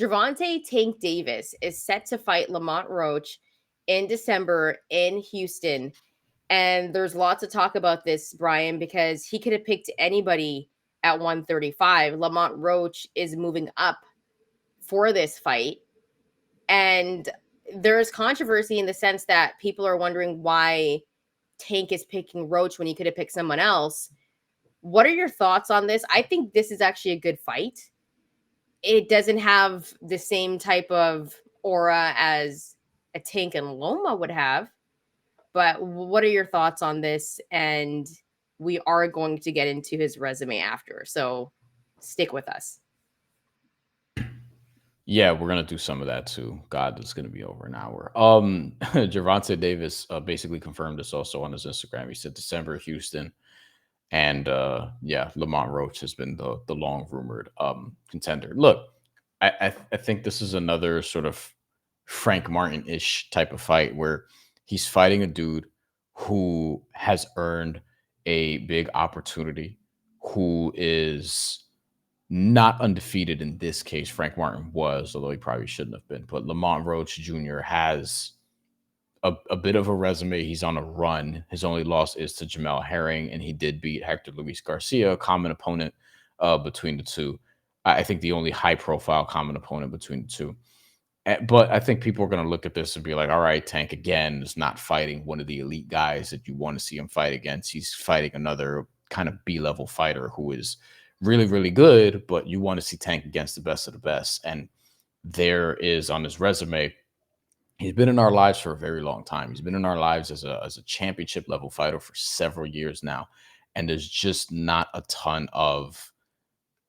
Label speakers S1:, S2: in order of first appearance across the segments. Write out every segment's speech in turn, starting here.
S1: Gervonta Tank Davis is set to fight Lamont Roach in December in Houston. And there's lots of talk about this, Bryan, because he could have picked anybody at 135. Lamont Roach is moving up for this fight. And there's controversy in the sense that people are wondering why Tank is picking Roach when he could have picked someone else. What are your thoughts on this? I think this is actually a good fight. It doesn't have the same type of aura as a Tank and Loma would have. But what are your thoughts on this? And we are going to get into his resume after. So stick with us.
S2: Yeah, we're gonna do some of that too. God, it's gonna be over an hour. Gervonta Davis basically confirmed this also on his Instagram. He said December Houston, and yeah, Lamont Roach has been the long rumored contender. Look, I think this is another sort of Frank Martin ish type of fight where he's fighting a dude who has earned a big opportunity, who is not undefeated in this case. Frank Martin was, although he probably shouldn't have been. But Lamont Roach Jr. has a bit of a resume. He's on a run. His only loss is to Jamel Herring, and he did beat Hector Luis Garcia, a common opponent between the two. I think the only high profile common opponent between the two. But I think people are going to look at this and be like, all right, Tank again is not fighting one of the elite guys that you want to see him fight against. He's fighting another kind of B-level fighter who is really, really good, but you want to see Tank against the best of the best. And there is on his resume, he's been in our lives for a very long time. He's been in our lives as a championship level fighter for several years now. And there's just not a ton of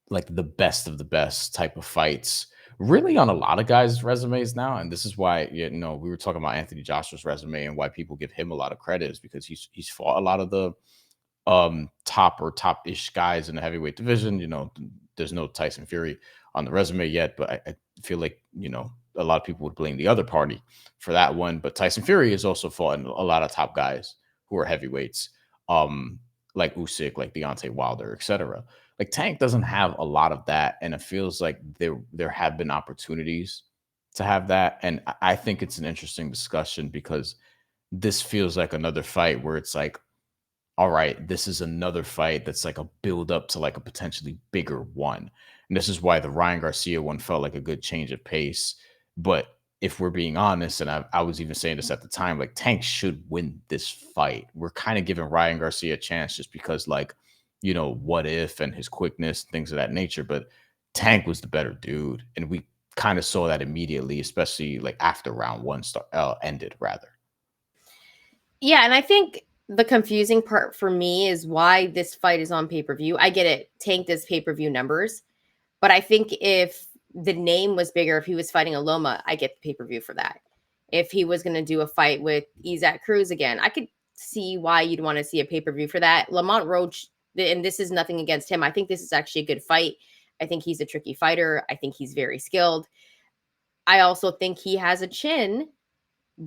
S2: like the best of the best type of fights really on a lot of guys' resumes now. And this is why, we were talking about Anthony Joshua's resume and why people give him a lot of credit is because he's fought a lot of the top-ish guys in the heavyweight division. There's no Tyson Fury on the resume yet, but I feel like, a lot of people would blame the other party for that one. But Tyson Fury has also fought a lot of top guys who are heavyweights, like Usyk, like Deontay Wilder, etc. Like Tank doesn't have a lot of that, and it feels like there have been opportunities to have that. And I think it's an interesting discussion because this feels like another fight where it's like, all right, this is another fight that's like a build up to like a potentially bigger one. And this is why the Ryan Garcia one felt like a good change of pace. But if we're being honest, and I was even saying this at the time, like Tank should win this fight. We're kind of giving Ryan Garcia a chance just because, like, what if and his quickness, things of that nature. But Tank was the better dude. And we kind of saw that immediately, especially like after round one ended, rather.
S1: Yeah, and I think the confusing part for me is why this fight is on pay-per-view. I get it. Tank does pay-per-view numbers. But I think if the name was bigger, if he was fighting a Loma, I get the pay-per-view for that. If he was going to do a fight with Isaac Cruz again, I could see why you'd want to see a pay-per-view for that. Lamont Roach, and this is nothing against him. I think this is actually a good fight. I think he's a tricky fighter. I think he's very skilled. I also think he has a chin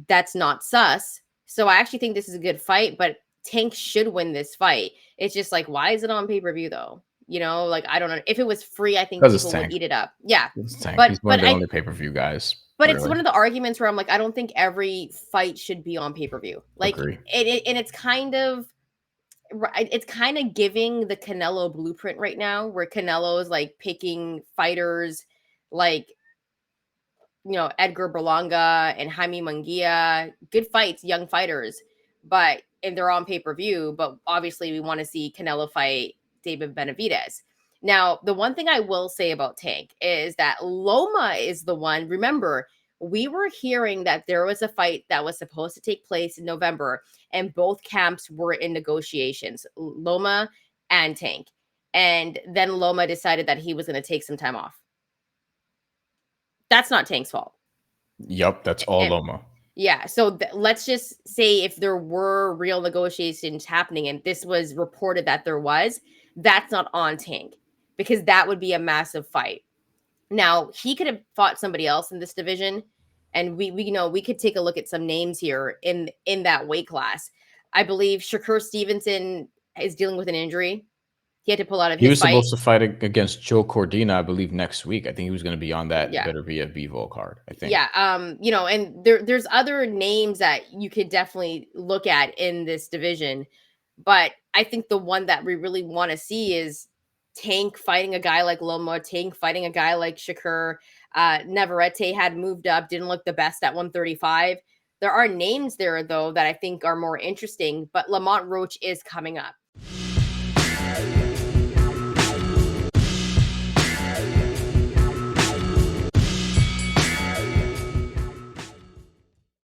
S1: that's not sus. So I actually think this is a good fight, but Tank should win this fight. It's just like, why is it on pay-per-view though? Like I don't know. If it was free, I think
S2: Because it's
S1: people would
S2: Tank.
S1: eat it up. Yeah.
S2: It's Tank.
S1: But
S2: He's one
S1: but
S2: of the
S1: I
S2: only pay-per-view guys.
S1: but it's
S2: Really.
S1: one of the arguments where I'm like, I don't think every fight should be on pay-per-view. Like
S2: Agree.
S1: and it's kind of giving the Canelo blueprint right now, where Canelo is like picking fighters like Edgar Berlanga and Jaime Munguia, good fights, young fighters, and they're on pay-per-view, but obviously we want to see Canelo fight David Benavidez. Now, the one thing I will say about Tank is that Loma is the one. Remember, we were hearing that there was a fight that was supposed to take place in November, and both camps were in negotiations, Loma and Tank. And then Loma decided that he was going to take some time off. That's not Tank's fault.
S2: Yep, that's all
S1: And,
S2: Loma.
S1: yeah. So let's just say if there were real negotiations happening and this was reported that there was, that's not on Tank because that would be a massive fight. Now, he could have fought somebody else in this division, and we could take a look at some names here in that weight class. I believe Shakur Stevenson is dealing with an injury. He had to pull out of
S2: He
S1: his
S2: was
S1: fight.
S2: supposed to fight against Joe Cordina, I believe, next week. I think he was going to be on that
S1: Yeah.
S2: Better Be a Vivo card, I think.
S1: Yeah, and there's other names that you could definitely look at in this division, but I think the one that we really want to see is Tank fighting a guy like Loma, Tank fighting a guy like Shakur. Navarrete had moved up, didn't look the best at 135. There are names there though that I think are more interesting, but Lamont Roach is coming up.